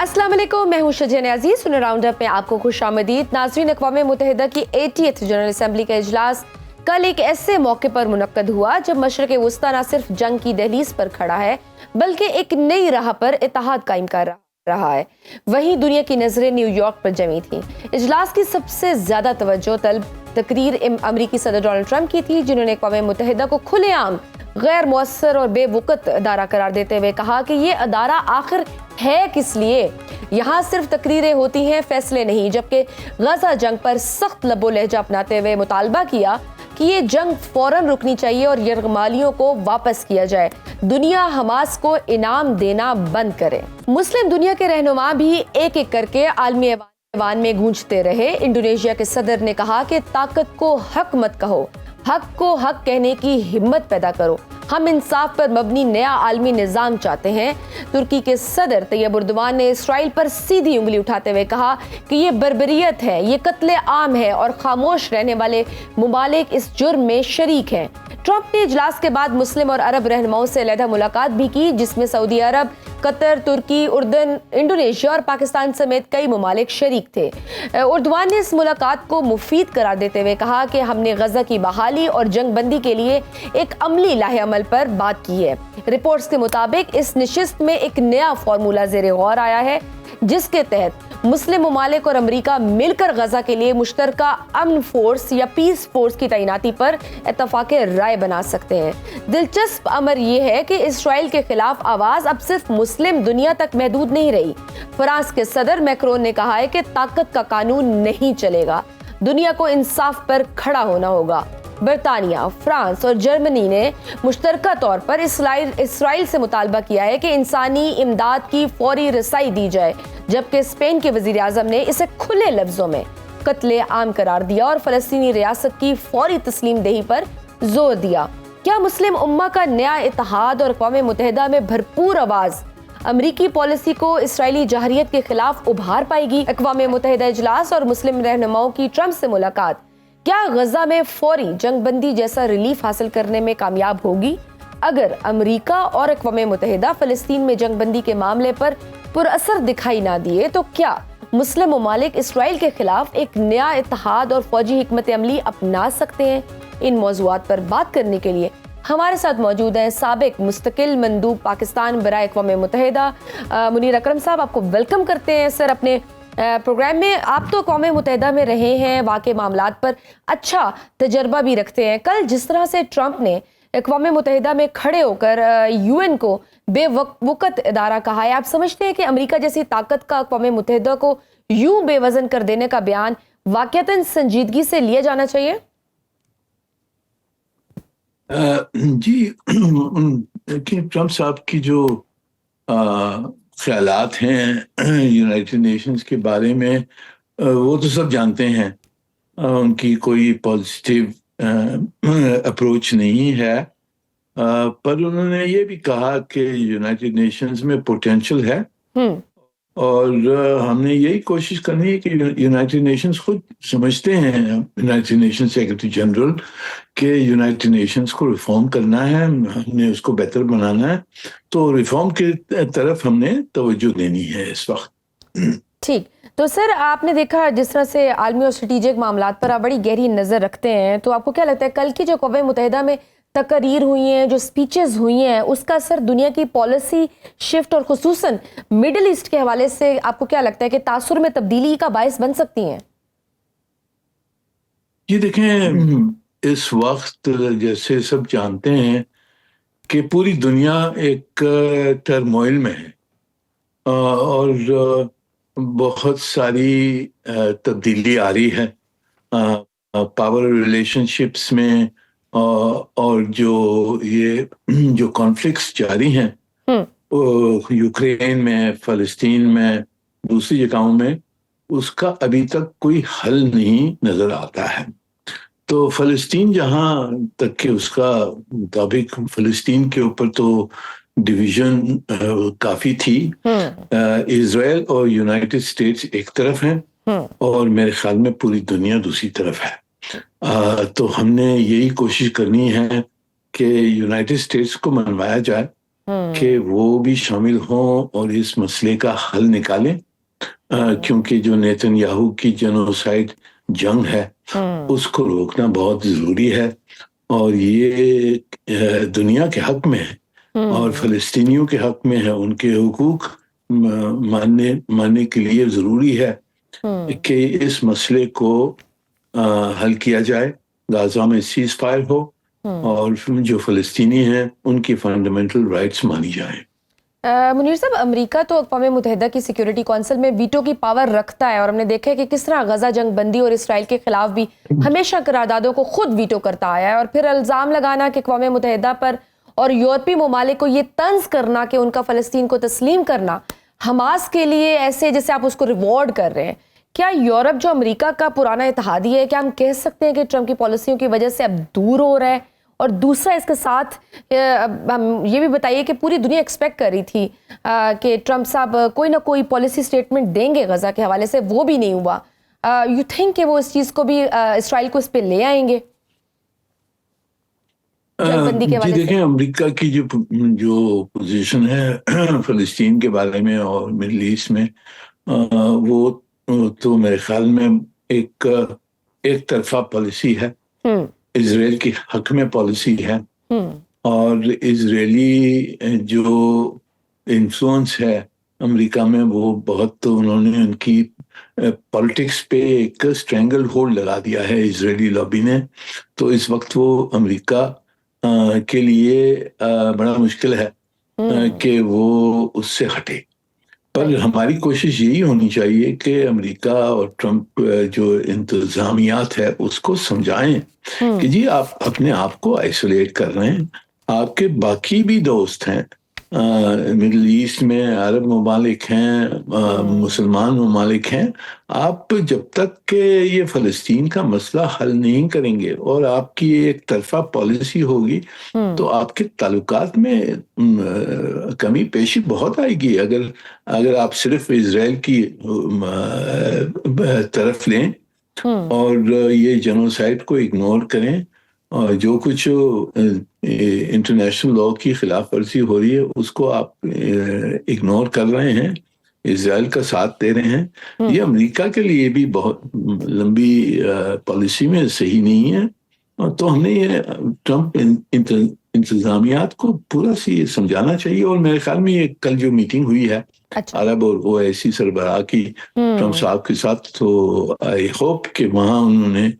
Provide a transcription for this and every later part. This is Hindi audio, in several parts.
अस्सलाम वालेकुम, मैं हूं शजन अजीज। सुन राउंड अप में आपको खुशामदीद। नाज़रीन, अक़वाम मुत्तहिदा की 80th जनरल असम्बली का इजलास कल एक ऐसे मौके पर मुनक्कद हुआ जब मशरिक़ वुस्ता न सिर्फ जंग की दहलीज पर खड़ा है बल्कि एक नई राह पर इत्तेहाद कायम कर रहा है। वहीं दुनिया की नजरें न्यूयॉर्क पर जमी थी। इजलास की सबसे ज्यादा तवज्जो तलब तकरीर अमरीकी सदर डोनाल्ड ट्रंप की थी, जिन्होंने अक़वाम मुत्तहिदा को खुलेआम गैर मुअस्सर और बेवकूत अदारा करार देते हुए कहा कि ये अदारा आखिर है किस लिए। यहाँ सिर्फ तकरीरें होती हैं, फैसले नहीं। जबकि गजा जंग पर सख्त लबो लहजा अपनाते हुए मुतालबा किया कि ये जंग फौरन रुकनी चाहिए और यरगमालियों को वापस किया जाए। दुनिया हमास को इनाम देना बंद करे। मुस्लिम दुनिया के रहनुमा भी एक एक करके आलमी ऐवान में गूंजते रहे। इंडोनेशिया के सदर ने कहा कि ताकत को हक मत कहो, हक को हक कहने की हिम्मत पैदा करो। हम इंसाफ पर मबनी नया आलमी निज़ाम चाहते हैं। तुर्की के सदर तैयब एर्दोगान ने इसराइल पर सीधी उंगली उठाते हुए कहा कि ये बर्बरियत है, ये कत्ले आम है और खामोश रहने वाले मुमालिक इस जुर्म में शरीक हैं। ट्रंप ने इजलास के बाद मुस्लिम और अरब रहनुमाओं से अलहदा मुलाकात भी की, जिसमें सऊदी अरब, कतर, तुर्की, उर्दन, इंडोनेशिया और पाकिस्तान समेत कई मुमालिक शरीक थे। एर्दोगान ने इस मुलाकात को मुफीद करार देते हुए कहा कि हमने गजा की बहाली और जंग बंदी के लिए एक अमली लाहे अमल पर बात की है। रिपोर्ट्स के मुताबिक इस निशिस्त में एक नया फार्मूला ज़ेरे गौर आया है, जिसके तहत मुस्लिम मुमालिक और अमरीका मिलकर गजा के लिए मुश्तरका अमन फोर्स या पीस फोर्स की तैनाती पर इत्तफाक राय बना सकते हैं। दिलचस्प अमर यह है कि इसराइल के खिलाफ आवाज अब सिर्फ मुस्लिम दुनिया तक महदूद नहीं रही। फ्रांस के सदर मैक्रोन ने कहा है कि ताकत का कानून नहीं चलेगा, दुनिया को इंसाफ पर खड़ा होना होगा। बरतानिया, फ्रांस और जर्मनी ने मुश्तरका तौर पर इसराइल से मुतालबा किया है कि इंसानी इमदाद की फौरी रसाई दी जाए, जबकि स्पेन के वजीर आजम ने इसे खुले लफ्जों में कत्ले आम करार दिया और फलस्तीनी रियासत की फौरी तस्लीम दही पर जोर दिया। क्या मुस्लिम उम्मा का नया इत्तेहाद और अक़वाम मुत्तहिदा में भरपूर आवाज अमरीकी पॉलिसी को इसराइली जहरियत के खिलाफ उभार पाएगी? अक़वाम मुत्तहिदा इजलास और मुस्लिम रहनुमाओं की ट्रंप से मुलाकात क्या गजा में फौरी जंगबंदी जैसा रिलीफ हासिल करने में कामयाब होगी? अगर अमरीका और अक़वाम मुत्तहिदा फ़लस्तीन में जंगबंदी के मामले पर पुरअसर दिखाई ना दिए तो क्या मुस्लिम ममालिक इसराइल के खिलाफ एक नया इत्तेहाद और फौजी हिकमत अमली अपना सकते हैं? इन मौज़ूआत पर बात करने के लिए हमारे साथ मौजूद हैं साबिक मुस्तकिल मंदूब पाकिस्तान बराए अक़वाम मुत्तहिदा मुनीर अकरम साहब। आपको वेलकम करते हैं सर अपने प्रोग्राम में। आप तो अक़वाम मुत्तहिदा में रहे हैं, वाक़ई मामलात पर अच्छा तजर्बा भी रखते हैं। कल जिस तरह से ट्रंप ने अक़वाम मुत्तहिदा में खड़े होकर यूएन को बेवकूत इदारा कहा है, आप समझते हैं कि अमेरिका जैसी ताकत का अक़वाम मुत्तहिदा को यूं बेवजन कर देने का बयान वाक़ईतन संजीदगी से लिया जाना चाहिए? जी, ट्रंप साहब की जो ख्यालात हैं यूनाइटेड नेशंस के बारे में, वो तो सब जानते हैं। उनकी कोई पॉजिटिव अप्रोच नहीं है, पर उन्होंने ये भी कहा कि यूनाइटेड नेशंस में पोटेंशियल है और हमने यही कोशिश करनी है कि यूनाइटेड नेशंस खुद समझते हैं, यूनाइटेड नेशन सेक्रेटरी जनरल, कि यूनाइटेड नेशंस को रिफॉर्म करना है, हमने उसको बेहतर बनाना है, तो रिफॉर्म की तरफ हमने तवज्जो देनी है इस वक्त। ठीक, तो सर आपने देखा जिस तरह से आलमी और स्ट्रेटेजिक मामलात पर आप बड़ी गहरी नज़र रखते हैं, तो आपको क्या लगता है कल की जो अक़वाम मुत्तहिदा में तकरीर हुई हैं, जो स्पीचेस हुई हैं, उसका असर दुनिया की पॉलिसी शिफ्ट और खुसूसन मिडिल ईस्ट के हवाले से आपको क्या लगता है कि तासुर में तब्दीली का बायस बन सकती हैं? ये देखें, इस वक्त जैसे सब जानते हैं कि पूरी दुनिया एक टर्मोइल में है और बहुत सारी तब्दीली आ रही है पावर रिलेशनशिप्स में, और जो कॉन्फ्लिक्ट्स जारी हैं यूक्रेन में, फ़लस्तीन में, दूसरी जगहों में, उसका अभी तक कोई हल नहीं नजर आता है। तो फ़लस्तीन जहाँ तक कि उसका मुताबिक फ़लस्तीन के ऊपर तो डिवीज़न काफ़ी थी। इज़राइल और यूनाइटेड स्टेट्स एक तरफ हैं और मेरे ख्याल में पूरी दुनिया दूसरी तरफ है। तो हमने यही कोशिश करनी है कि यूनाइटेड स्टेट्स को मनवाया जाए कि वो भी शामिल हों और इस मसले का हल निकालें, क्योंकि जो नेतन्याहू की जेनोसाइड जंग है उसको रोकना बहुत ज़रूरी है और ये दुनिया के हक में है और फ़लस्तीनियों के हक में है। उनके हुकूक मानने के लिए ज़रूरी है कि इस मसले को हल किया जाए, गाज़ा में सीज़ फायर हो और जो फ़लस्तीनी हैं उनकी फंडामेंटल राइट्स मानी जाएं। मुनीर साहब, अमेरिका तो अक़वाम मुत्तहिदा की सिक्योरिटी कौंसिल में वीटो की पावर रखता है और हमने देखा है कि किस तरह गजा जंग बंदी और इसराइल के खिलाफ भी हमेशा करारदादों को खुद वीटो करता आया है और फिर इल्ज़ाम लगाना कि अक़वाम मुत्तहिदा पर और यूरोपीय ममालिक को ये तंज करना कि उनका फ़लस्तीन को तस्लीम करना हमास के लिए ऐसे जैसे आप उसको रिवॉर्ड कर रहे हैं। क्या यूरोप जो अमेरिका का पुराना इत्तेहादी है, क्या हम कह सकते हैं कि ट्रंप की पॉलिसियों की वजह से अब दूर हो रहा है? और दूसरा इसके साथ हम ये भी बताइए कि पूरी दुनिया एक्सपेक्ट कर रही थी कि ट्रंप साहब कोई ना कोई पॉलिसी स्टेटमेंट देंगे गजा के हवाले से, वो भी नहीं हुआ। यू थिंक कि वो इस चीज़ को भी इसराइल को इस पे ले आएंगे जंगबंदी के जी हवाले से? देखें, अमेरिका की जो पोजीशन है फ़लस्तीन के बारे में और मिडल ईस्ट में, वो तो मेरे ख्याल में एक तरफा पॉलिसी है, इजराइल के हक में पॉलिसी है और इजरायली जो इन्फ्लुएंस है अमेरिका में वो बहुत, तो उन्होंने उनकी पॉलिटिक्स पे एक स्ट्रेंगल होल्ड लगा दिया है इजरायली लॉबी ने। तो इस वक्त वो अमेरिका के लिए बड़ा मुश्किल है कि वो उससे हटे। पर हमारी कोशिश यही होनी चाहिए कि अमेरिका और ट्रंप जो इंतजामियात है उसको समझाएं कि जी आप अपने आप को आइसोलेट कर रहे हैं, आपके बाकी भी दोस्त हैं मिडिल ईस्ट में, अरब ममालिक हैं, मुसलमान ममालिक हैं। आप जब तक के ये फ़लस्तीन का मसला हल नहीं करेंगे और आपकी एक तरफा पॉलिसी होगी तो आपके ताल्लुकात में कमी पेशी बहुत आएगी। अगर आप सिर्फ इजराइल की तरफ लें और ये जेनोसाइड को इग्नोर करें और जो कुछ इंटरनेशनल लॉ की खिलाफ वर्जी हो रही है उसको आप इग्नोर कर रहे हैं, इजराइल का साथ दे रहे हैं, ये अमेरिका के लिए भी बहुत लंबी पॉलिसी में सही नहीं है। तो हमने ये ट्रंप इंतजामियात को पूरा सी समझाना चाहिए और मेरे ख्याल में ये कल जो मीटिंग हुई है अरब और ओआईसी सरबराह की ट्रंप साहब के साथ, तो आई होप कि वहाँ उन्होंने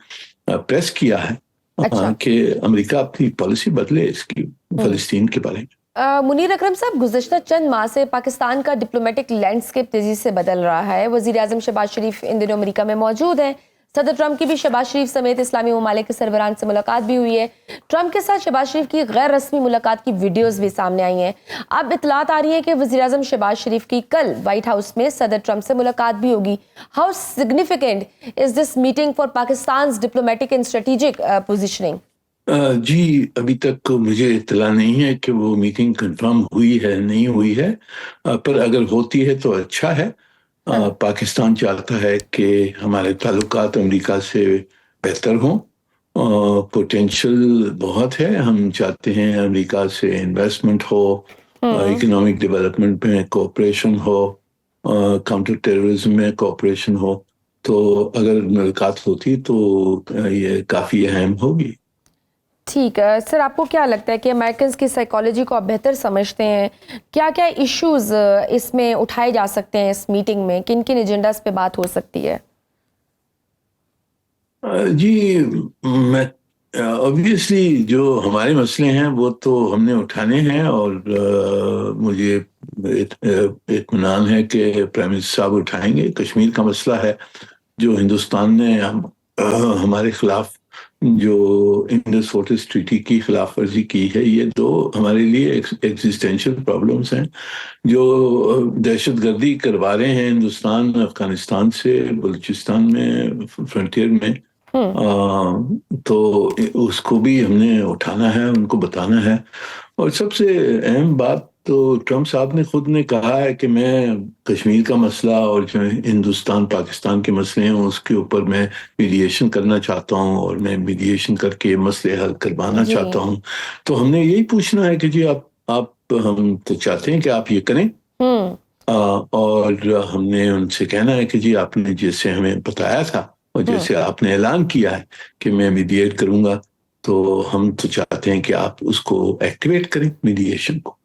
प्रेस किया है कि अमेरिका अपनी पॉलिसी बदले इसकी फ़लस्तीन के बारे में। मुनीर अकरम साहब, गुज़श्ता चंद माह से पाकिस्तान का डिप्लोमेटिक लैंडस्केप तेजी से बदल रहा है। वज़ीर आज़म शहबाज शरीफ इन दिनों अमेरिका में मौजूद हैं। सदर ट्रंप की भी शहबाज शरीफ समेत इस्लामी ममालिक के सरबराहान से मुलाकात भी हुई है। ट्रंप के साथ शहबाज शरीफ की गैर रस्मी मुलाकात की वीडियोस भी सामने आई हैं। अब इतलात आ रही है कि वज़ीर आज़म शहबाज शरीफ की कल व्हाइट हाउस में सदर ट्रंप से मुलाकात भी होगी। How significant is this meeting for Pakistan diplomatic and strategic positioning? जी, अभी तक मुझे इत्तला नहीं है कि वो मीटिंग कंफर्म हुई है नहीं हुई है, पर अगर होती है तो अच्छा है। पाकिस्तान चाहता है कि हमारे ताल्लुकात अमेरिका से बेहतर हों, पोटेंशियल बहुत है। हम चाहते हैं अमेरिका से इन्वेस्टमेंट हो, इकोनॉमिक डेवलपमेंट में कोऑपरेशन हो, काउंटर टेररिज्म में कोऑपरेशन हो। तो अगर मुलाकात होती तो ये काफ़ी अहम होगी। ठीक है सर, आपको क्या लगता है कि अमेरिकन की साइकोलॉजी को आप बेहतर समझते हैं, क्या क्या इश्यूज इसमें उठाए जा सकते हैं इस मीटिंग में, किन किन एजेंडास पे बात हो सकती है? जी, मैं ऑब्वियसली जो हमारे मसले हैं वो तो हमने उठाने हैं और मुझे इत्मीनान है कि प्राइम मिनिस्टर साहब उठाएंगे। कश्मीर का मसला है जो हिंदुस्तान ने हमारे खिलाफ जो इंडस फोर्टिस ट्रीटी की खिलाफ वर्जी की है, ये दो हमारे लिए एग्जिस्टेंशियल प्रॉब्लम्स हैं जो दहशतगर्दी करवा रहे हैं हिंदुस्तान अफगानिस्तान से बलूचिस्तान में फ्रंटियर में। तो उसको भी हमने उठाना है, उनको बताना है। और सबसे अहम बात तो ट्रंप साहब ने खुद ने कहा है कि मैं कश्मीर का मसला और जो हिंदुस्तान पाकिस्तान के मसले हैं उसके ऊपर मैं मीडिएशन करना चाहता हूं और मैं मीडिएशन करके मसले हल करवाना चाहता हूं। तो हमने यही पूछना है कि जी आप हम तो चाहते हैं कि आप ये करें। और हमने उनसे कहना है कि जी आपने जैसे हमें बताया था और जैसे आपने ऐलान किया है कि मैं मीडिएट करूंगा, तो हम तो चाहते हैं कि आप उसको एक्टिवेट करें, मीडिएशन को।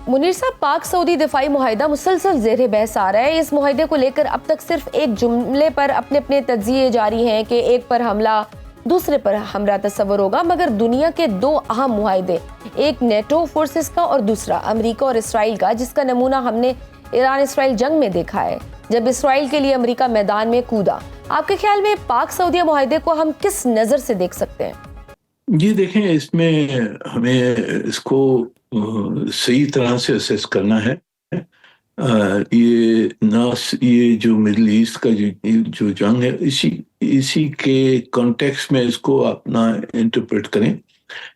मुनीर साहब, पाक सऊदी दिफाई मुआहिदा मुसलसल ज़ेरे बहस आ रहा है। इस मुआहिदे को लेकर अब तक सिर्फ एक जुमले पर अपने अपने तज्जिए जारी हैं कि एक पर हमला, दूसरे पर हमला तस्वर होगा, मगर दुनिया के दो अहम मुआहिदे, एक नेटो फोर्सेस का और दूसरा अमेरिका और इसराइल का, जिसका नमूना हमने ईरान इसराइल जंग में देखा है, जब इसराइल के लिए अमेरिका मैदान में कूदा। आपके ख्याल में पाक सऊदी मुआहिदे को हम किस नज़र से देख सकते हैं? जी देखें, इसमें हमें इसको सही तरह से असेस करना है। ये जो मिडिल ईस्ट का जो जंग है, इसी के कॉन्टेक्स्ट में इसको अपना इंटरप्रेट करें।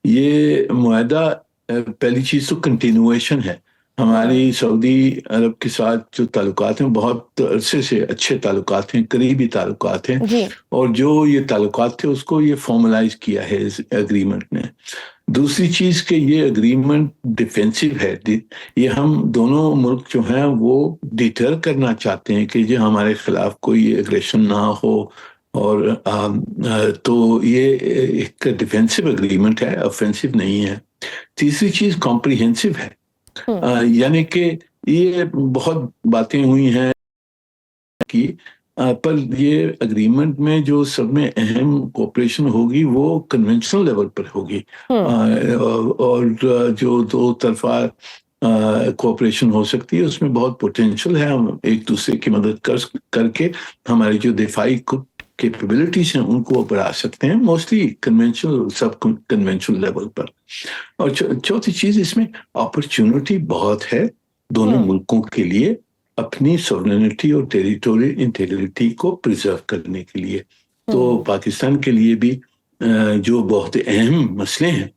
ये मुआहदा पहली चीज तो कंटिन्यूएशन है। हमारी सऊदी अरब के साथ जो ताल्लुकात हैं बहुत अरसे से अच्छे ताल्लुकात हैं, करीबी ताल्लुकात हैं, और जो ये ताल्लुकात थे उसको ये फॉर्मलाइज किया है इस एग्रीमेंट ने। दूसरी चीज कि ये एग्रीमेंट डिफेंसिव है। ये हम दोनों मुल्क जो हैं वो डिटर करना चाहते हैं कि जो हमारे खिलाफ कोई एग्रेशन ना हो, और तो ये एक डिफेंसिव एग्रीमेंट है, ऑफेंसिव नहीं है। तीसरी चीज कॉम्प्रिहेंसिव है, यानी कि ये बहुत बातें हुई हैं कि पर ये एग्रीमेंट में जो सब में अहम कोऑपरेशन होगी वो कन्वेंशनल लेवल पर होगी, और जो दो तरफा कोऑपरेशन हो सकती है उसमें बहुत पोटेंशियल है। हम एक दूसरे की मदद करके हमारी जो दिफाई कैपेबिलिटीज हैं उनको बढ़ा सकते हैं, मोस्टली कन्वेंशनल, सब कन्वेंशनल लेवल पर। और चौथी चीज, इसमें अपॉर्चुनिटी बहुत है दोनों मुल्कों के लिए अपनी सॉवरेनिटी और टेरिटोरियल इंटीग्रिटी को प्रिजर्व करने के लिए। तो पाकिस्तान के लिए भी जो बहुत अहम मसले हैं,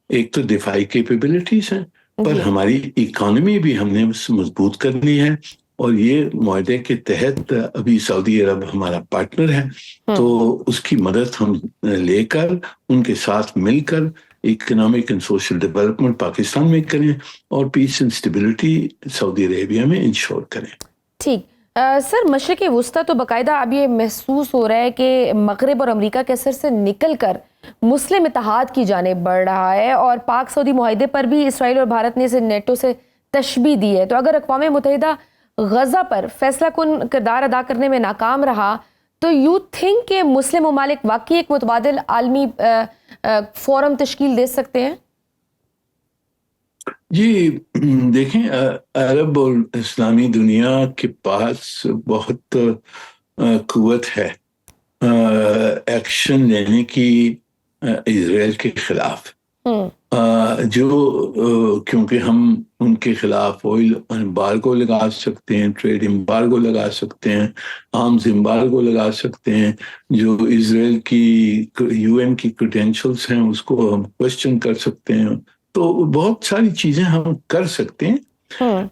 एक तो दिफाई कैपेबिलिटीज हैं, पर हमारी इकोनॉमी भी हमने मजबूत करनी है, और ये मुआहदे के तहत अभी सऊदी अरब हमारा पार्टनर है, तो उसकी मदद हम लेकर उनके साथ मिलकर economic and social development Pakistan में करें और peace and stability Saudi Arabia में इंश्योर करें। ठीक। सर, मशरिक़ वुस्ता तो बाकायदा अब ये महसूस हो रहा है कि मगरिब और अमेरिका के असर से निकल कर मुस्लिम इत्तेहाद की जानिब बढ़ रहा है, और पाक सऊदी मुआहिदे पर भी इसराइल और भारत ने इसे नेटो से तशबीह दी है। तो अगर अक़वाम मुत्तहिदा गजा पर फैसला कुन किरदार अदा करने में नाकाम रहा, तो यू थिंक कि मुस्लिम ममालिक वाकई एक मुतबादिल आलमी फोरम तश्कील दे सकते हैं? जी देखें, अरब और इस्लामी दुनिया के पास बहुत कुव्वत है एक्शन लेने की इजराइल के खिलाफ, क्योंकि हम उनके खिलाफ ऑयल एम्बार्गो लगा सकते हैं, ट्रेड एम्बार्गो लगा सकते हैं, आर्म्स एम्बार्गो लगा सकते हैं, जो इजराइल की यूएन की क्रेडेंशियल्स हैं उसको हम क्वेश्चन कर सकते हैं। तो बहुत सारी चीजें हम कर सकते हैं,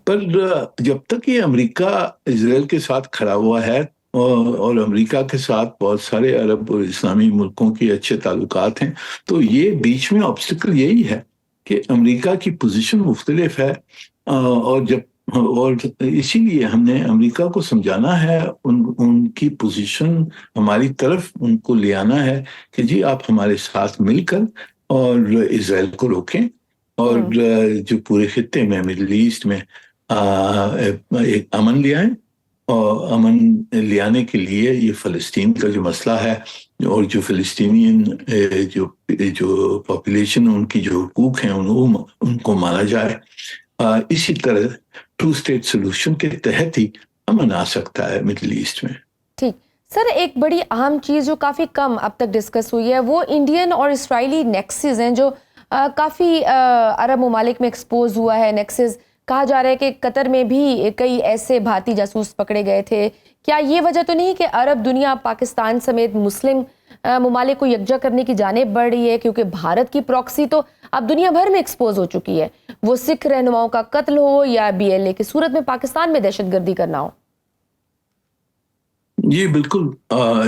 पर जब तक ये अमेरिका इजराइल के साथ खड़ा हुआ है, और अमेरिका के साथ बहुत सारे अरब और इस्लामी मुल्कों की अच्छे ताल्लुकात हैं, तो ये बीच में ऑब्स्टिकल यही है कि अमेरिका की पोजीशन मुख्तलिफ है, और इसीलिए हमने अमेरिका को समझाना है, उनकी पोजीशन हमारी तरफ उनको ले आना है कि जी आप हमारे साथ मिलकर और इजराइल को रोकें, और जो पूरे खित्ते में मिडिल ईस्ट में एक अमन ले आए। और अमन ले आने के लिए ये फ़लस्तीन का जो मसला है, और जो फ़लस्तीनियन जो पॉपुलेशन, उनकी जो हुकूक हैं उनको माना जाए। इसी तरह टू स्टेट सोल्यूशन के तहत ही अमन आ सकता है मिडिल ईस्ट में। ठीक सर, एक बड़ी अहम चीज़ जो काफ़ी कम अब तक डिस्कस हुई है वो इंडियन और इसराइली नेक्सेस हैं, जो काफ़ी अरब ममालिक में एक्सपोज हुआ है। नेक्सेस कहा जा रहा है कि कतर में भी कई ऐसे भारतीय जासूस पकड़े गए थे। क्या ये वजह तो नहीं कि अरब दुनिया पाकिस्तान समेत मुस्लिम ममालिक को यकजा करने की जानिब बढ़ रही है, क्योंकि भारत की प्रॉक्सी तो अब दुनिया भर में एक्सपोज हो चुकी है, वो सिख रहनुमाओं का कत्ल हो या BLA की सूरत में पाकिस्तान में दहशतगर्दी करना हो? जी बिल्कुल,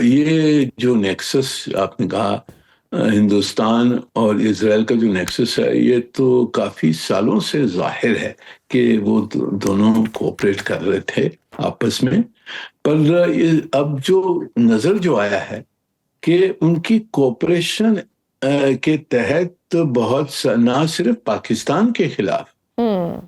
ये जो नेक्सस आपने कहा, हिंदुस्तान और इसराइल का जो नेक्सस है ये तो काफ़ी सालों से जाहिर है कि वो दोनों कोऑपरेट कर रहे थे आपस में। पर अब जो नज़र जो आया है कि उनकी कोऑपरेशन के तहत ना सिर्फ पाकिस्तान के खिलाफ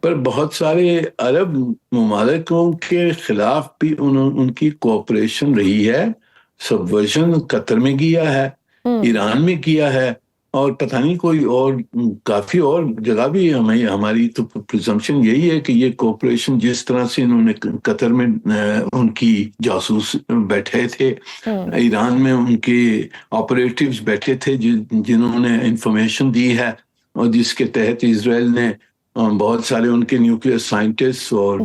पर बहुत सारे अरब ममालिकों के खिलाफ भी उनकी कोऑपरेशन रही है। सबवर्जन कतर में किया है, ईरान में किया है, और पता नहीं कोई और काफी और जगह भी हमारी तो प्रिजम्पशन यही है कि ये कोऑपरेशन जिस तरह से इन्होंने कतर में उनकी जासूस बैठे थे, ईरान में उनके ऑपरेटिव्स बैठे थे जिन्होंने इंफॉर्मेशन दी है, और जिसके तहत इसराइल ने बहुत सारे उनके न्यूक्लियर साइंटिस्ट और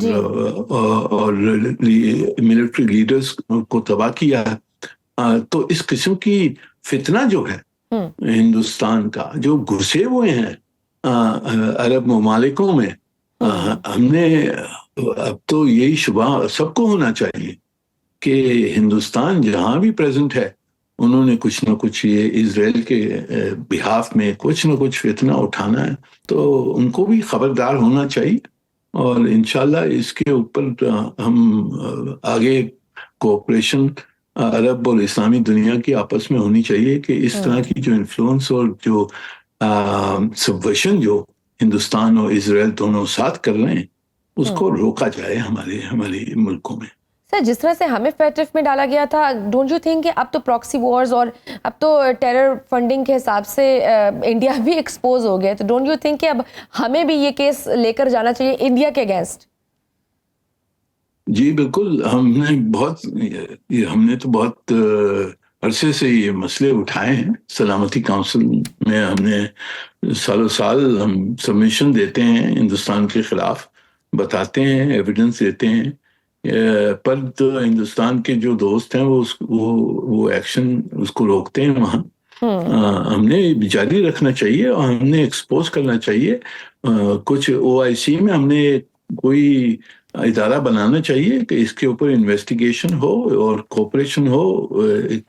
मिलिट्री लीडर्स को तबाह किया है। तो इस किस्म की फितना जो है हिंदुस्तान का, जो घुसे हुए हैं अरब ममालिकों में, हमने अब तो यही शुबा सबको होना चाहिए कि हिंदुस्तान जहां भी प्रेजेंट है उन्होंने कुछ ना कुछ ये इजराइल के बिहाफ में कुछ ना कुछ फितना उठाना है, तो उनको भी खबरदार होना चाहिए। और इंशाल्लाह इसके ऊपर हम आगे कोऑपरेशन अरब और इस्लामी दुनिया की आपस में होनी चाहिए कि इस तरह की जो इन्फ्लुएंस और जो सबवर्शन जो हिंदुस्तान और इजराइल दोनों साथ कर रहे हैं उसको रोका जाए हमारे मुल्कों में। सर, जिस तरह से हमें फेटिफ में डाला गया था, डोंट यू थिंक कि अब तो प्रॉक्सी वॉर्स और अब तो टेरर फंडिंग के हिसाब से इंडिया भी एक्सपोज हो गया, तो डोंट यू थिंक कि अब हमें भी ये केस लेकर जाना चाहिए इंडिया के अगेंस्ट? जी बिल्कुल, हमने तो बहुत अरसे से ये मसले उठाए हैं। सलामती काउंसिल में हमने सालों साल हम सबमिशन देते हैं हिंदुस्तान के खिलाफ, बताते हैं, एविडेंस देते हैं, पर तो हिंदुस्तान के जो दोस्त हैं वो एक्शन उसको रोकते हैं वहाँ। हमने जारी रखना चाहिए और हमने एक्सपोज करना चाहिए। कुछ OIC में हमने कोई इदारा बनाना चाहिए कि इसके ऊपर इन्वेस्टिगेशन हो और कोऑपरेशन हो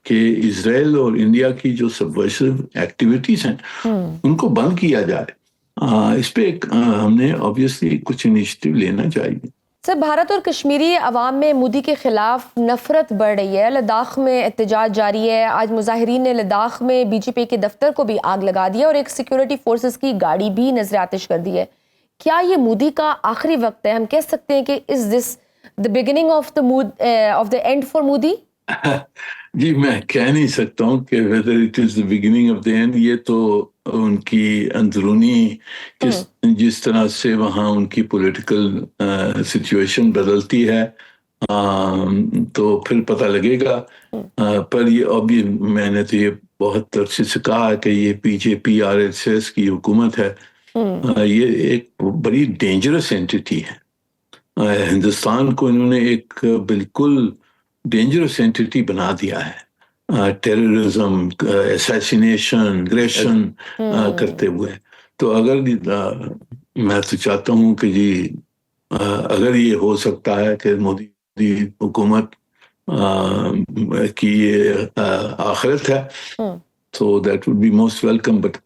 कि इजराइल और इंडिया की जो सबवर्सिव एक्टिविटीज हैं उनको बंद किया जाए। इस पे हमने ऑब्वियसली कुछ इनिशिएटिव लेना चाहिए। सर, भारत और कश्मीरी अवाम में मोदी के खिलाफ नफरत बढ़ रही है। लद्दाख में एहतजाज जारी है। आज मुजाहिरीन ने लद्दाख में BJP के दफ्तर को भी आग लगा दिया और एक सिक्योरिटी फोर्सेस की गाड़ी भी नजर आतिश कर दी है। क्या ये मोदी का आखिरी वक्त है? हम कह सकते हैं कि is this the beginning of the end for Modi? जी, मैं कह नहीं सकता हूँ कि whether it is the beginning of the end. ये तो उनकी अंदरूनी जिस तरह से वहाँ उनकी पॉलिटिकल सिचुएशन बदलती है तो फिर पता लगेगा। पर ये अभी मैंने तो ये बहुत अच्छे से कहा कि ये BJP RSS की हुकूमत है। ये एक बड़ी डेंजरस एंटिटी है। हिंदुस्तान को इन्होंने एक बिल्कुल डेंजरस एंटिटी बना दिया है, टेररिज्म, असैसिनेशन, एग्रेशन करते हुए। तो अगर मैं तो चाहता हूँ कि जी अगर ये हो सकता है कि मोदी हुकूमत की ये आखिरत है तो that would be most welcome. But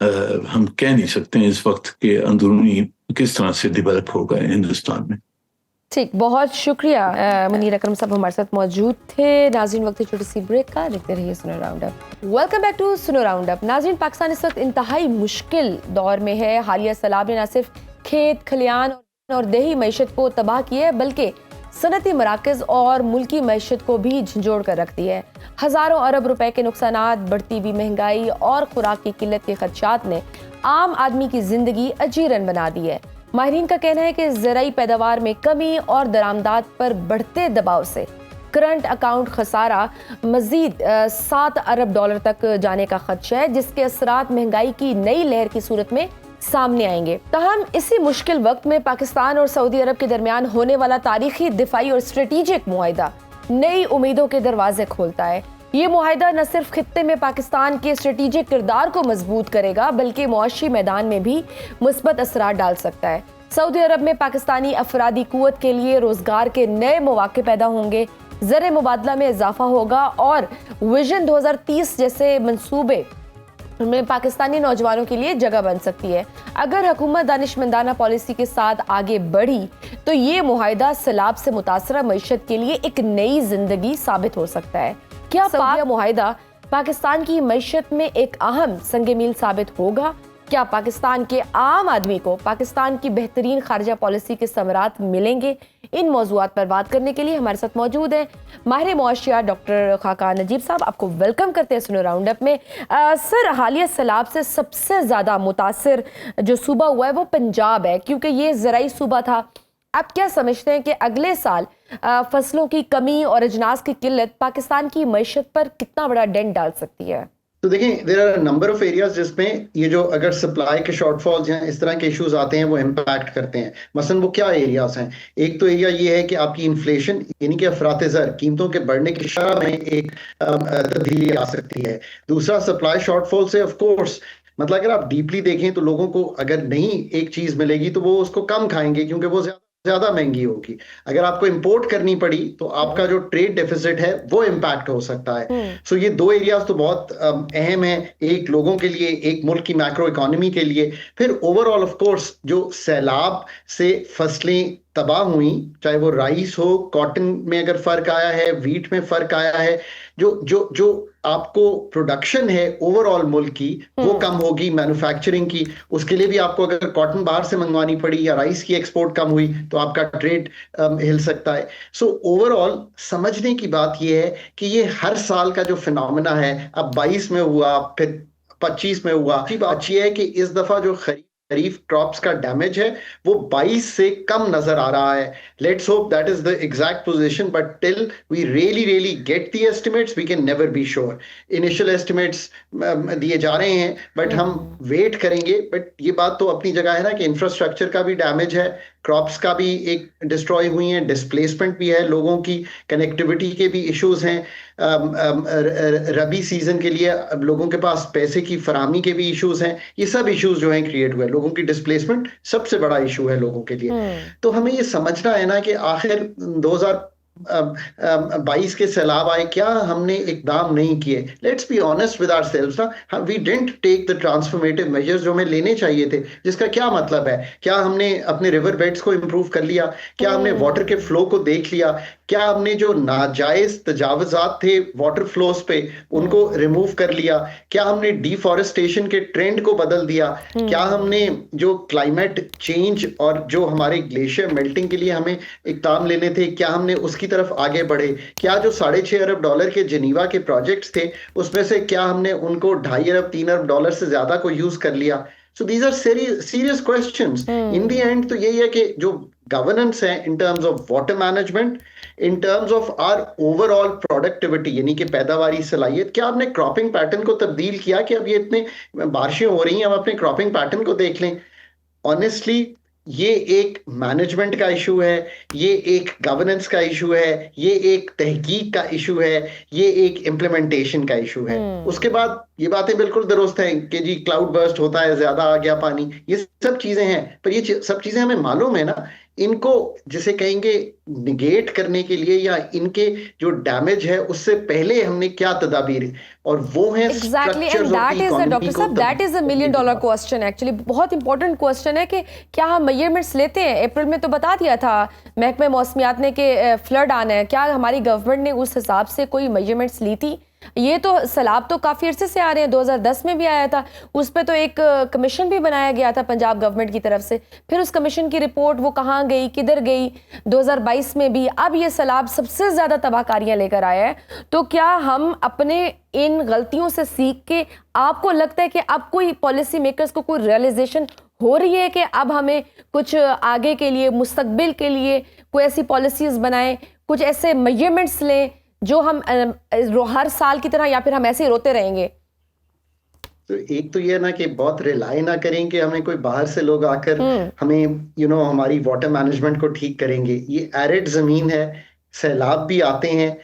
हम कह नहीं सकते हैं इस वक्त के अंदरूनी किस तरह से डेवलप होगा हिंदुस्तान में। ठीक, बहुत शुक्रिया मुनीर अकरम साहब हमारे साथ मौजूद थे। नाज़रीन, वक्त छोटी सी ब्रेक का, देखते रहिए Suno round up. Welcome back to Suno round up. नाज़रीन, पाकिस्तान इस वक्त इंतहाई मुश्किल दौर में है। हालिया सैलाब ने न सिर्फ खेत खलियान और देही मैशत को तबाह किया है बल्कि सनती मराकज़ और मुल्की मैशत को भी झंझोड़ कर रख दी है। हज़ारों अरब रुपए के नुकसानात, बढ़ती हुई महंगाई और खुराक की किल्लत के खदशात ने आम आदमी की जिंदगी अजीरन बना दी है। माहिरीन का कहना है कि ज़राई पैदावार में कमी और दरामदात पर बढ़ते दबाव से करंट अकाउंट खसारा मजीद 7 अरब डॉलर तक जाने का खदशा है, जिसके असरात महंगाई की नई लहर की सूरत में सामने आएंगे। तहम इसी मुश्किल वक्त में पाकिस्तान और सऊदी अरब के दरमियान होने वाला तारीखी दिफाई और स्ट्रेटेजिक मुआहिदा नई उम्मीदों के दरवाजे खोलता है। ये मुआहिदा न सिर्फ खित्ते में पाकिस्तान के स्ट्रेटेजिक किरदार को मजबूत करेगा बल्कि मुआशी मैदान में भी मुस्बत असरात डाल सकता है। सऊदी अरब में पाकिस्तानी अफरादी कुव्वत के लिए रोजगार के नए मौके पैदा होंगे, ज़र मुबादला में इजाफा होगा और विजन 2030 जैसे मंसूबे में पाकिस्तानी नौजवानों के लिए जगह बन सकती है। अगर हुकूमत दानिशमंदाना पॉलिसी के साथ आगे बढ़ी तो ये मुआहिदा सैलाब से मुतासरा मईशत के लिए एक नई जिंदगी साबित हो सकता है। क्या सऊदीया मुआहिदा पाकिस्तान की मईशत में एक अहम संग मील साबित होगा? क्या पाकिस्तान के आम आदमी को पाकिस्तान की बेहतरीन खारजा पॉलिसी के समरात मिलेंगे? इन मौजूआत पर बात करने के लिए हमारे साथ मौजूद हैं माहिर मुआशियात डॉक्टर खाकान नजीब साहब। आपको वेलकम करते हैं सुनो राउंड अप में। सर, हालिया सैलाब से सबसे ज़्यादा मुतासिर जो सूबा हुआ है वो पंजाब है, क्योंकि ये ज़राई सूबा था। आप क्या समझते हैं कि अगले साल फसलों की कमी और अजनास की किल्लत पाकिस्तान की मईशत पर कितना बड़ा डेंट डाल सकती है? तो देखें, there are number of areas जिसमें ये जो अगर सप्लाई के शॉर्टफॉल्स या इस तरह के इश्यूज आते हैं वो इम्पैक्ट करते हैं। मसलन वो क्या एरियाज हैं? एक तो एरिया ये है कि आपकी इन्फ्लेशन यानी कि अफरात-ए-ज़र कीमतों के बढ़ने की शरह में एक तब्दीली आ सकती है। दूसरा, सप्लाई शॉर्टफॉल से ऑफ कोर्स मतलब अगर आप डीपली देखें तो लोगों को अगर नहीं एक चीज मिलेगी तो वो उसको कम खाएंगे क्योंकि वो ज्यादा महंगी होगी। अगर आपको इंपोर्ट करनी पड़ी तो आपका जो ट्रेड डेफिसिट है वो इम्पैक्ट हो सकता है। सो ये दो एरियाज तो बहुत अहम है, एक लोगों के लिए, एक मुल्क की मैक्रो इकोनॉमी के लिए। फिर ओवरऑल ऑफ कोर्स जो सैलाब से फसलें तबाह हुई, चाहे वो राइस हो, कॉटन में अगर फर्क आया है, वीट में फर्क आया है, जो आपको प्रोडक्शन है ओवरऑल मुल्क की वो कम होगी, मैन्युफैक्चरिंग की। उसके लिए भी आपको अगर कॉटन बाहर से मंगवानी पड़ी या राइस की एक्सपोर्ट कम हुई तो आपका ट्रेड हिल सकता है। सो ओवरऑल समझने की बात ये है कि ये हर साल का जो फिनोमेना है, अब 22 में हुआ, फिर 25 में हुआ। बात ये है कि इस दफा जो खरीफ क्रॉप्स का डैमेज है वो 22 से कम नजर आ रहा है। Let's hope that is the exact position, but till we really get the estimates we can never be sure. Initial estimates दिए जा रहे हैं बट हम वेट करेंगे। बट ये बात तो अपनी जगह है ना कि इंफ्रास्ट्रक्चर का भी डैमेज है, क्रॉप्स का भी एक डिस्ट्रॉय हुई है, डिस्प्लेसमेंट भी है, लोगों की कनेक्टिविटी के भी इश्यूज हैं, रबी सीजन के लिए लोगों के पास पैसे की फराहमी के भी इश्यूज हैं। ये सब इश्यूज जो हैं क्रिएट हुए, लोगों की डिस्प्लेसमेंट सबसे बड़ा इशू है लोगों के लिए। तो हमें ये समझना है ना कि आखिर 2022 के सैलाब आए, क्या हमने इकदाम नहीं किए? Let's be honest with ourselves ना, we didn't take the transformative measures जो हमें लेने चाहिए थे। जिसका क्या मतलब है? क्या हमने अपने रिवर बेड्स को इंप्रूव कर लिया? क्या हमने वाटर के फ्लो को देख लिया? क्या हमने जो नाजायज तजावुजात थे वाटर फ्लोस पे उनको रिमूव कर लिया? क्या हमने डिफॉरेस्टेशन के ट्रेंड को बदल दिया? क्या हमने जो क्लाइमेट चेंज और जो हमारे ग्लेशियर मेल्टिंग के लिए हमें इकदाम लेने थे, क्या हमने उसकी तरफ आगे बढ़े? क्या जो $6.5 अरब के जिनीवा के प्रोजेक्ट्स थे उसमें से क्या हमने उनको $2.5 अरब $3 अरब से ज्यादा को यूज कर लिया? So these are serious questions. In the end तो यही है कि जो गवर्नेंस है in terms of water management, in terms of our overall productivity यानी कि पैदावारी सलाहियत, क्या आपने क्रॉपिंग पैटर्न को तब्दील किया कि अब ये इतने बारिशें हो रही हैं, हम अपने क्रॉपिंग पैटर्न को देख लें? ऑनेस्टली ये एक मैनेजमेंट का इशू है, ये एक गवर्नेंस का इशू है, ये एक तहकीक का इशू है, ये एक इम्प्लीमेंटेशन का इशू है। उसके बाद ये बातें बिल्कुल दुरुस्त हैं कि जी क्लाउड बर्स्ट होता है, ज्यादा आ गया पानी, ये सब चीजें हैं, पर ये सब चीजें हमें मालूम है ना, इनको जिसे कहेंगे निगेट करने के लिए या इनके जो डैमेज है उससे पहले हमने क्या तदाबीर, और वो है exactly, and that is doctor साहब, that is $1 million question. Actually बहुत इंपॉर्टेंट क्वेश्चन है कि क्या हम मेजरमेंट्स लेते हैं? अप्रैल में तो बता दिया था महकमे मौसमियात ने कि फ्लड आना है, क्या हमारी गवर्नमेंट ने उस हिसाब से कोई मेजरमेंट्स ली थी? ये तो सैलाब तो काफ़ी अरसे से आ रहे हैं, 2010 में भी आया था, उस पर तो एक कमीशन भी बनाया गया था पंजाब गवर्नमेंट की तरफ से। फिर उस कमीशन की रिपोर्ट वो कहाँ गई, किधर गई? 2022 में भी अब ये सैलाब सबसे ज़्यादा तबाहकारियाँ लेकर आया है। तो क्या हम अपने इन गलतियों से सीख के, आपको लगता है कि अब कोई पॉलिसी मेकर्स को कोई रियलाइजेशन हो रही है कि अब हमें कुछ आगे के लिए, मुस्तकबिल के लिए कोई ऐसी पॉलिसीज़ बनाएं, कुछ ऐसे मेजरमेंट्स लें जो हम हर साल की तरह, या फिर हम ऐसे ही रोते रहेंगे? तो एक तो ये ना कि बहुत रिलाई ना करें कि हमें कोई बाहर से लोग आकर हमें हमारी वाटर मैनेजमेंट को ठीक करेंगे। ये एरिड जमीन है, सैलाब भी आते हैं,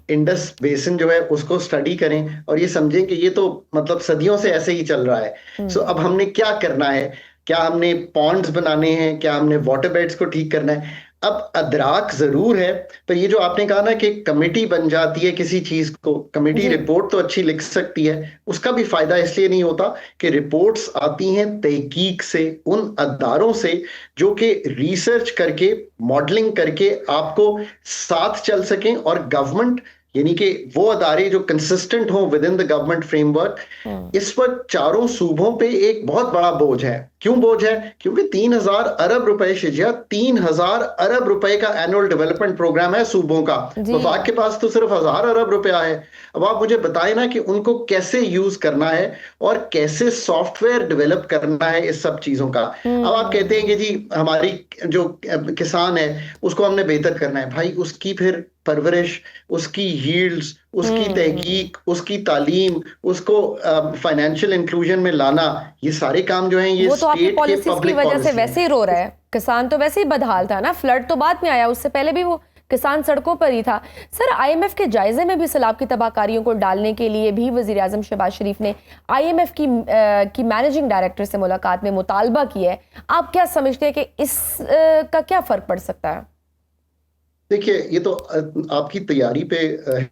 इंडस बेसिन जो है उसको स्टडी करें और ये समझें कि ये तो मतलब सदियों से ऐसे ही चल रहा है। सो अब हमने क्या करना है? क्या हमने पॉन्ड्स बनाने हैं? क्या हमने वाटर बेड्स को ठीक करना है? अब अदराक जरूर है, पर ये जो आपने कहा ना कि कमेटी बन जाती है किसी चीज को, कमेटी जी। रिपोर्ट तो अच्छी लिख सकती है, उसका भी फायदा इसलिए नहीं होता कि रिपोर्ट्स आती हैं तहकीक से, उन अदारों से जो कि रिसर्च करके, मॉडलिंग करके आपको साथ चल सकें, और गवर्नमेंट यानी कि वो अदारे जो कंसिस्टेंट हों with in the government framework. इस वक्त चारों सूबों पे एक बहुत बड़ा बोझ है। क्यों बोझ है? क्योंकि 3,000 अरब रुपए, शिजिया 3,000 अरब रुपए का एनुअल डेवलपमेंट प्रोग्राम है सूबों का। जी। वफाक के पास तो सिर्फ 1,000 अरब रुपया है। अब आप मुझे बताएं ना कि उनको कैसे यूज करना है और कैसे सॉफ्टवेयर डेवलप करना है इस सब चीजों का। अब आप कहते हैं कि जी हमारी जो किसान है उसको हमने बेहतर करना है। भाई उसकी फिर परवरिश, उसकी यील्ड्स, उसकी तहकीक, उसकी तालीम, उसको फाइनेंशियल इंक्लूजन में लाना, ये सारे काम जो हैं ये वो तो आपकी स्टेट के पॉलिसीज की पब्लिक वजह से पॉलिसी वैसे ही रो रहा है। किसान तो वैसे ही बदहाल था ना, फ्लड तो बाद में आया, उससे पहले भी वो किसान सड़कों पर ही था। सर, आईएमएफ के जायजे में भी सैलाब की तबाहकारियों को डालने के लिए भी वजीर आजम शहबाज शरीफ ने आईएमएफ की मैनेजिंग डायरेक्टर से मुलाकात में मुतालबा किया है। आप क्या समझते हैं कि इस का क्या फर्क पड़ सकता है? देखिए, ये तो आपकी तैयारी पे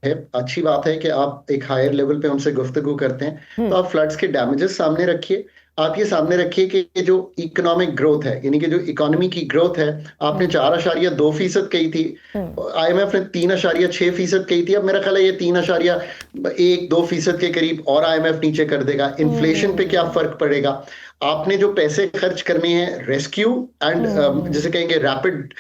है। अच्छी बात है कि आप एक हायर लेवल पे उनसे गुफ्तगू करते हैं। तो आप फ्लड्स के डैमेजेस सामने रखिए। आप ये सामने रखिए कि ये जो इकोनॉमिक ग्रोथ है, यानी कि जो इकोनॉमी की ग्रोथ है, आपने 4.2% कही थी, आईएमएफ ने 3.6% कही थी। अब मेरा ख्याल है ये 3.1-2% के करीब और आईएमएफ नीचे कर देगा। इन्फ्लेशन पे क्या फर्क पड़ेगा? आपने जो पैसे खर्च करने हैं रेस्क्यू एंड जैसे कहेंगे रैपिड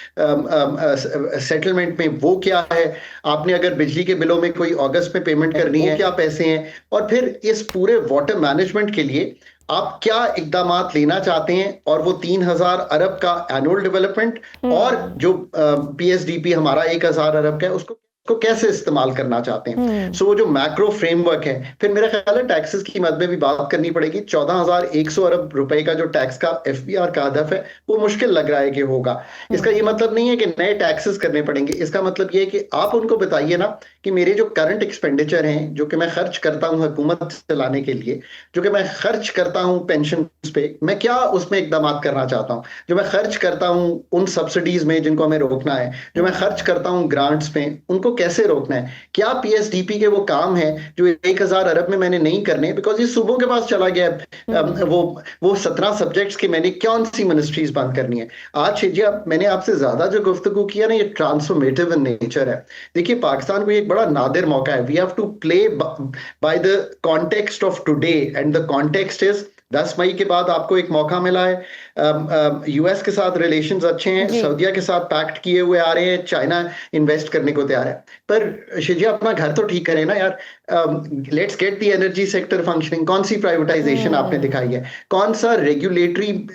सेटलमेंट में, वो क्या है? आपने अगर बिजली के बिलों में कोई अगस्त में पेमेंट करनी है, क्या पैसे हैं? और फिर इस पूरे वाटर मैनेजमेंट के लिए आप क्या इकदामात लेना चाहते हैं? और वो 3,000 अरब का एनुअल डेवलपमेंट और जो पीएसडीपी हमारा 1,000 अरब का है, उसको कैसे इस्तेमाल करना चाहते हैं? सो वो जो मैक्रो फ्रेमवर्क है, फिर मेरा ख्याल है टैक्सेस की मद में भी बात करनी पड़ेगी। 14,100 अरब रुपए का जो टैक्स का एफबीआर का हदफ है, वो मुश्किल लग रहा है कि होगा। इसका ये मतलब नहीं है कि नए टैक्सेस करने पड़ेंगे। इसका मतलब ये है कि आप उनको बताइए ना कि मेरे जो करंट एक्सपेंडिचर हैं, जो कि मैं खर्च करता हूं हुकूमत चलाने के लिए, जो कि मैं खर्च करता हूं पेंशन पे, मैं क्या उसमें इकदाम करना चाहता हूं? जो मैं खर्च करता हूं उन सब्सिडीज में जिनको हमें रोकना है, जो मैं खर्च करता हूं ग्रांट्स में, उनको कैसे रोकना है? क्या पीएसडीपी के वो काम है जो 1,000 अरब में मैंने नहीं करने, बिकॉज ये सूबों के पास चला गया है। वो 17 सब्जेक्ट्स की मैंने कौन सी मिनिस्ट्रीज बंद करनी है? आज शिजिया, मैंने आपसे ज्यादा जो गुफ्तगू किया ना, ये ट्रांसफॉर्मेटिव इन नेचर है। देखिए, पाकिस्तान को एक बड़ा नादिर मौका है। We have to play by the context of today, and the context is 10 मई के बाद आपको एक मौका मिला है। यूएस के साथ रिलेशंस अच्छे हैं, सऊदीया के साथ पैक्ट किए हुए आ रहे हैं, चाइना इन्वेस्ट करने को तैयार है। पर शिजिया, अपना घर तो ठीक करें ना यार। Let's get the energy sector functioning. कौन सी प्राइवेटाइजेशन आपने दिखाई है? कौन सा रेगुलेटरी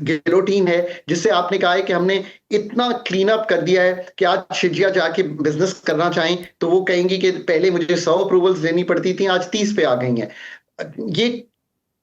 गिलोटीन है जिससे आपने कहा है कि हमने इतना क्लीन अप कर दिया है कि आज शिजिया जाके बिजनेस करना चाहें तो वो कहेंगी कि पहले मुझे 100 अप्रूवल्स लेनी पड़ती थी, आज 30 पे आ गई हैं। ये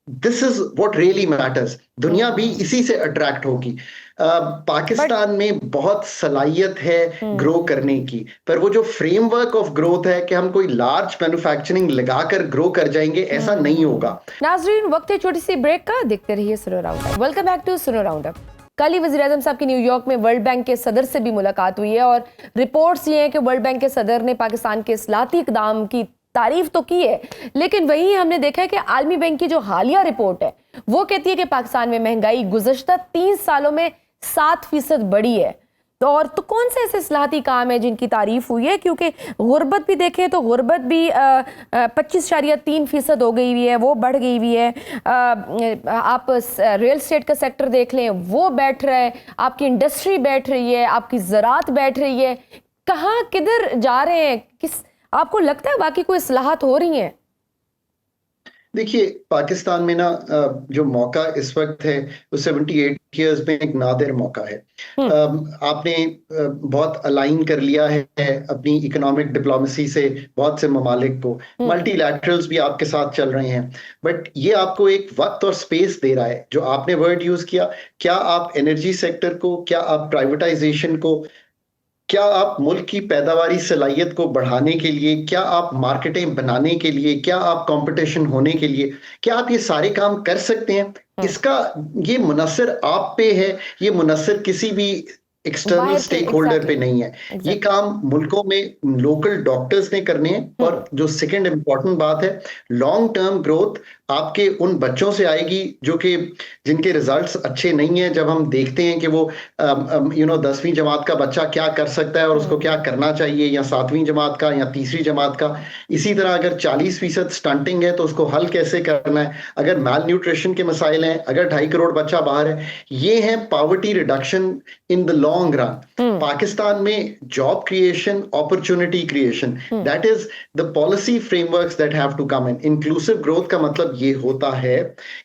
this is what really matters. दुनिया भी इसी से अट्रैक्ट होगी। पाकिस्तान में बहुत सलाहियत है ग्रो करने की, पर वो जो फ्रेमवर्क ऑफ ग्रोथ है कि हम कोई लार्ज मैन्युफैक्चरिंग लगाकर ग्रो कर जाएंगे, ऐसा नहीं होगा। नाजरीन, वक्त है छोटी सी ब्रेक का, देखते रहिए सुनो राउंडअप। वेलकम बैक टू सुनो राउंडअप। कल ही वज़ीर आज़म साहब की न्यूयॉर्क में वर्ल्ड बैंक के सदर से भी मुलाकात हुई है और रिपोर्ट्स ये हैं कि वर्ल्ड बैंक के सदर ने पाकिस्तान के इस्लाहती इक़दाम की तारीफ तो की है, लेकिन वहीं हमने देखा है कि आलमी बैंक की जो हालिया रिपोर्ट है वो कहती है कि पाकिस्तान में महंगाई गुज़श्ता 3 सालों में 7% बढ़ी है। तो कौन से ऐसे इस्लाहती काम है जिनकी तारीफ हुई है? क्योंकि गुर्बत भी देखें तो गुर्बत भी 25.3% हो गई हुई है, वो बढ़ गई हुई है। आप रियल एस्टेट का सेक्टर देख लें, वो बैठ रहा है, आपकी इंडस्ट्री बैठ रही है, आपकी ज़राअत बैठ रही है। कहाँ किधर जा रहे हैं? आपको लगता है बाकी कोई इस्लाहत हो रही हैं? देखिए, पाकिस्तान में ना जो मौका इस वक्त है वो 78 ईयर्स में एक नादिर मौका है। आपने बहुत अलाइन कर लिया है अपनी इकोनॉमिक डिप्लोमेसी से बहुत से ममालिक को, मल्टीलैटरल्स भी आपके साथ चल रहे हैं, बट ये आपको एक वक्त और स्पेस दे रहा है। जो आपने वर्ड यूज किया, क्या आप एनर्जी सेक्टर को, क्या आप प्राइवेटाइजेशन को, क्या आप मुल्क की पैदावारी सलाहियत को बढ़ाने के लिए, क्या आप मार्केटें बनाने के लिए, क्या आप कंपटीशन होने के लिए, क्या आप ये सारे काम कर सकते हैं? इसका ये मुनस्सर आप पे है, ये मुनस्सर किसी भी एक्सटर्नल बाहर के स्टेक होल्डर पे एग्जैक्टली नहीं है। ये काम मुल्कों में लोकल डॉक्टर्स ने करने हैं। और जो सेकंड इम्पॉर्टेंट बात है, लॉन्ग टर्म ग्रोथ आपके उन बच्चों से आएगी जो कि जिनके रिजल्ट्स अच्छे नहीं हैं। जब हम देखते हैं कि वो 10वीं जमात का बच्चा क्या कर सकता है और उसको क्या करना चाहिए, या 7वीं जमात का या तीसरी जमात का, इसी तरह अगर 40% स्टंटिंग है तो उसको हल कैसे करना है, अगर माल न्यूट्रिशन के मसाइल हैं, अगर 2.5 करोड़ बच्चा बाहर है, ये है poverty reduction in the long run. Pakistan में job creation, opportunity creation, that is the policy frameworks that have to come in. Inclusive growth का मतलब ये होता है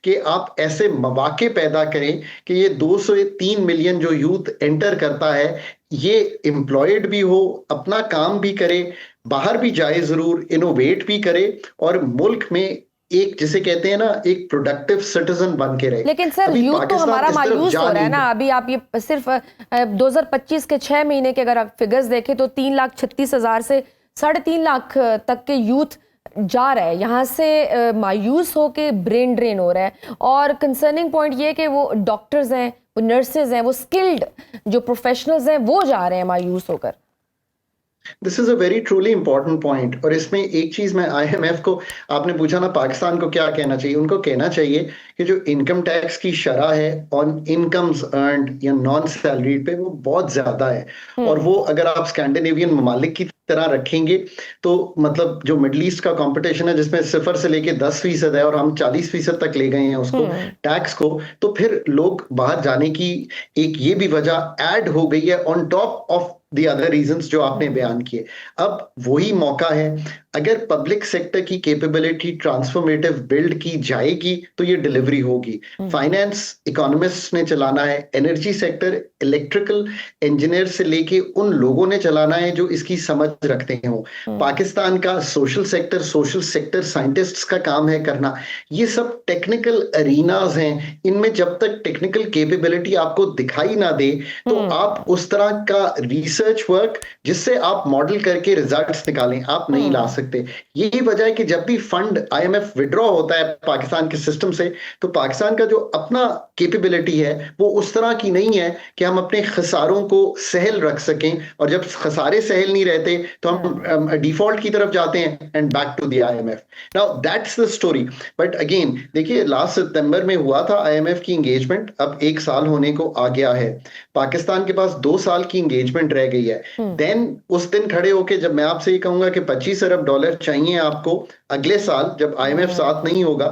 कि आप ऐसे मौके पैदा करें कि ये 2 से 3 मिलियन जो यूथ एंटर करता है, ये एम्प्लॉयड भी हो, अपना काम भी करे, बाहर भी जाए जरूर, इनोवेट भी करे, और मुल्क में एक जिसे कहते हैं ना, एक प्रोडक्टिव सिटीजन बन के रहे। लेकिन सर अभी यूथ तो पाकिस्तान हमारा इस तरफ मायूस जा हो रहा है नहीं ना। अभी आप ये सिर्फ 2025 के 6 महीने के अगर आप फिगर्स देखें तो 3,36,000 से 3.5 लाख तक के यूथ जा रहा है यहाँ से, मायूस होके ब्रेन ड्रेन हो रहा है। और कंसर्निंग पॉइंट ये कि वो डॉक्टर्स हैं, वो नर्सेज हैं, वो स्किल्ड जो प्रोफेशनल्स हैं, वो जा रहे हैं मायूस होकर। This is a very truly important point. और इसमें एक चीज मैं IMF को, आपने पूछा ना पाकिस्तान को क्या कहना चाहिए, उनको कहना चाहिए कि जो इनकम टैक्स की शरह है ऑन इनकम्स अर्न्ड या नॉन सैलरीड पे, वो बहुत ज्यादा है। और वो अगर आप स्कैंडिनेवियन ममालिक की तरह रखेंगे तो मतलब जो मिडल ईस्ट का कंपटीशन है जिसमें 0 से लेके 10% है और हम 40% तक ले गए हैं उसको, टैक्स को, तो फिर लोग बाहर जाने की एक ये भी वजह ऐड हो गई है on top of the other reasons जो आपने बयान किए। अब वही मौका है, अगर पब्लिक सेक्टर की कैपेबिलिटी ट्रांसफॉर्मेटिव बिल्ड की जाएगी तो ये डिलीवरी होगी। फाइनेंस इकोनॉमिस्ट ने चलाना है, एनर्जी सेक्टर इलेक्ट्रिकल इंजीनियर से लेके उन लोगों ने चलाना है जो इसकी समझ रखते हो। पाकिस्तान का सोशल सेक्टर साइंटिस्ट्स का काम है करना। ये सब टेक्निकल अरीनाज हैं, इनमें जब तक टेक्निकल कैपेबिलिटी आपको दिखाई ना दे तो आप उस तरह का रिसर्च वर्क जिससे आप मॉडल करके रिजल्ट्स निकालें, आप नहीं ला सकते। यही वजह है कि जब भी फंड IMF विड्रॉ होता है पाकिस्तान के सिस्टम से, तो पाकिस्तान का जो अपना कैपेबिलिटी है वो उस तरह की नहीं है कि हम अपने खसारों को सहल रख सकें। और जब खसारे सहल नहीं रहते तो हम डिफॉल्ट की तरफ जाते हैं and back to the IMF। Now that's the story. But again देखिए, लास्ट सितंबर में हुआ था IMF की एंगेजमेंट, अब 1 साल होने को आ गया है। पाकिस्तान के पास 2 साल की एंगेजमेंट रह गई है। देन उस दिन खड़े होके जब मैं आपसे ये कहूंगा कि $25 अरब चाहिए आपको अगले साल जब IMF साथ नहीं होगा,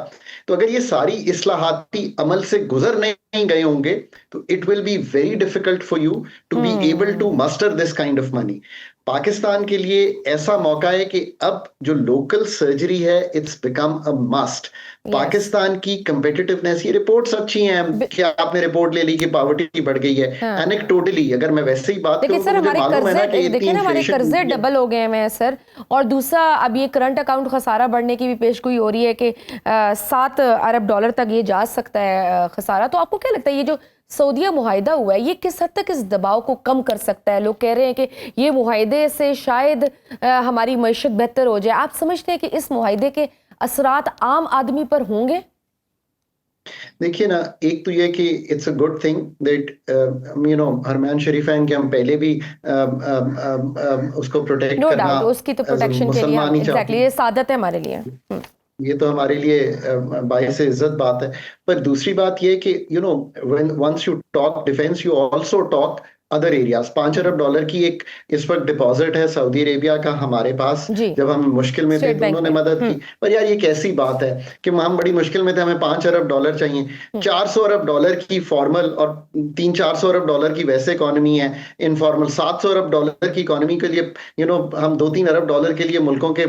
तो अगर ये सारी इस्लाहाती अमल से गुजर नहीं गए होंगे तो it will be very difficult for you to be able to muster this kind of money. Pakistan के लिए ऐसा मौका है कि अब जो लोकल सर्जरी है it's become a must. Pakistan की कंपेटिटिवनेस, ये रिपोर्ट्स अच्छी हैं कि आपने रिपोर्ट ले ली कि पॉवर्टी बढ़ गई है, एनेक्डोटली अगर मैं वैसे ही बात करूं तो मुझे मालूम है ना कि देखिए ना हमारे कर्जे डबल हो गए हैं सर। और दूसरा, अब ये करंट अकाउंट खसारा बढ़ने की भी पेशगोई हो रही है कि $7 अरब तक ये जा सकता है खसारा। तो आपको क्या लगता है ये जो सऊदीया मुआहिदा हुआ है ये किस हद तक इस दबाव को कम कर सकता है? लोग कह रहे हैं कि ये मुआहिदे से शायद हमारी मईशत बेहतर हो जाए। आप समझते हैं कि इस मुआहिदे के असरात आम आदमी पर होंगे? देखिए ना, एक तो ये कि it's a good thing that हरमान शरीफैन के हम पहले भी उसको प्रोटेक्ट नो करना, डाउट, उसकी तो प्रोटेक्शन के लिए एग्जैक्टली ये सादत है हमारे लिए। ये तो हमारे लिए बाइस इज्जत बात है। पर दूसरी बात ये कि once you talk defense you also talk other areas. $5 अरब की एक इस वक्त डिपॉजिट है सऊदी अरेबिया का हमारे पास। जब हम मुश्किल में थे तो उन्होंने मदद की। पर यार ये कैसी बात है कि हम बड़ी मुश्किल में थे, हमें $5 अरब चाहिए। $400 अरब की फॉर्मल और $300-400 अरब की वैसे इकोनॉमी है। इनफॉर्मल $700 अरब की इकोनॉमी के लिए हम $2-3 अरब के लिए मुल्कों के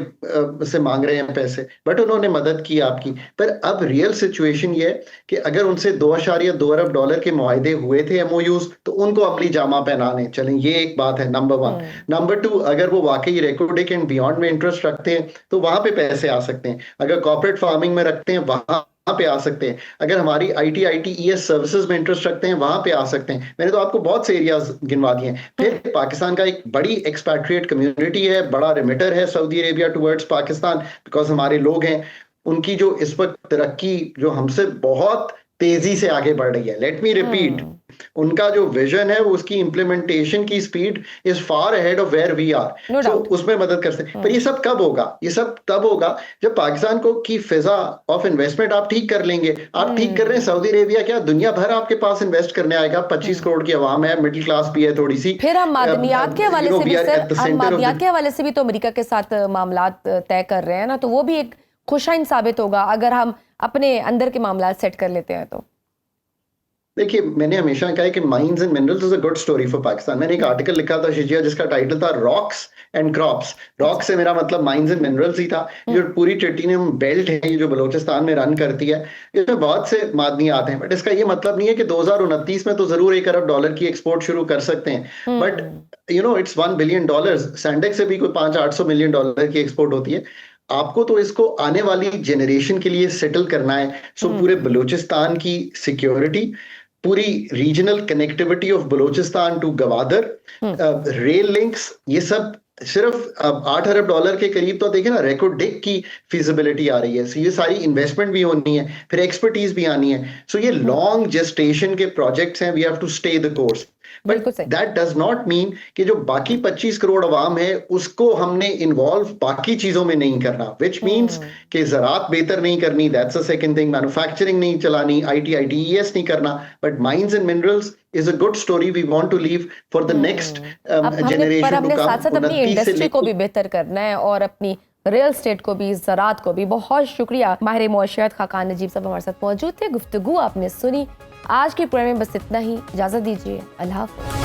से मांग रहे हैं पैसे, बट उन्होंने मदद की आपकी। पर अब रियल सिचुएशन ये है कि अगर उनसे $2.2 अरब के मुआहिदे हुए थे MOUs, तो उनको अमली जामा पहनाने चलें। ये एक बात है, नंबर 1। नंबर 2, अगर वो वाकई रेकोडिक एंड बियॉन्ड में इंटरेस्ट रखते हैं तो वहां पे पैसे आ सकते हैं। अगर कॉर्पोरेट फार्मिंग में रखते हैं वहां पे आ सकते हैं। अगर हमारी IT ES सर्विसेज में इंटरेस्ट रखते हैं वहां पे आ सकते हैं। मैंने तो आपको बहुत से एरियाज गिनवा दिए हैं। फिर पाकिस्तान का एक बड़ी एक्सपैट्रिएट कम्युनिटी है, बड़ा रिमिटर है Saudi Arabia towards Pakistan, because हमारे लोग हैं। उनकी जो इस वक्त तरक्की जो हमसे बहुत तेजी से आगे बढ़ रही है। लेट मी रिपीट, उनका जो विजन है वो उसकी इम्प्लीमेंटेशन की speed is far ahead of where we are, No so doubt. उसमें मदद कर सकते हैं। पर ये सब कब होगा? ये सब तब होगा जब पाकिस्तान को की फिजा ऑफ इन्वेस्टमेंट आप ठीक कर लेंगे। आप ठीक कर रहे हैं, सऊदी अरेबिया क्या दुनिया भर आपके पास इन्वेस्ट करने आएगा। 25 करोड़ की आवाम है, मिडिल क्लास भी है थोड़ी सी। फिर हम मादनियात के हवाले से भी सर, हम मादनियात के हवाले से भी तो अमेरिका के साथ मामलात तय कर रहे हैं ना, तो वो भी एक खुशाइन साबित होगा अगर हम अपने अंदर के मामलात सेट कर लेते हैं तो। देखिए, मैंने हमेशा कहा है कि mines and minerals is a good story for Pakistan. मैंने एक आर्टिकल लिखा था शिजिया जिसका टाइटल था रॉक्स एंड क्रॉप्स। रॉक से मेरा मतलब माइंस एंड मिनरल्स ही था। जो पूरी टाइटेनियम बेल्ट है ये जो बलूचिस्तान में रन करती है, इसमें बहुत से मादनियात हैं, बट इसका ये मतलब नहीं है कि 2029 में तो जरूर $1 अरब की एक्सपोर्ट शुरू कर सकते हैं। But you know it's $1 billion. Saindak से भी कोई $500-800 मिलियन की एक्सपोर्ट होती है। आपको तो इसको आने वाली जनरेशन के लिए सेटल करना है। सो पूरे बलूचिस्तान की सिक्योरिटी, पूरी regional connectivity of Balochistan to Gwadar, rail links, ये सब सिर्फ $8 अरब के करीब तो देखिए ना, रेकोर्डिक की फिजिबिलिटी आ रही है। सो ये सारी इन्वेस्टमेंट भी होनी है, फिर एक्सपर्टीज भी आनी है। सो ये लॉन्ग जेस्टेशन के प्रोजेक्ट्स हैं। We have to stay the course. बिल्कुल बट सही। दैट डज नॉट मीन कि जो बाकी 25 करोड़ अवाम है उसको हमने इन्वॉल्व बाकी चीजों में नहीं करना, विच मीन्स कि ज़राअत बेहतर नहीं करनी, that's a second thing. Manufacturing नहीं चलानी, ITES नहीं करना। But mines and minerals is a good story we want to leave for the next generation to हमने कम। साथ साथ अपनी इंडस्ट्री को भी बेहतर करना है और अपनी रियल स्टेट को भी, ज़राअत को भी। बहुत शुक्रिया माहिर मुआशियात खाकान नजीब साहब हमारे साथ मौजूद थे, गुफ्तगू आपने सुनी। आज के प्रोग्राम में बस इतना ही, इजाज़त दीजिए, अल्लाह हाफ़िज़।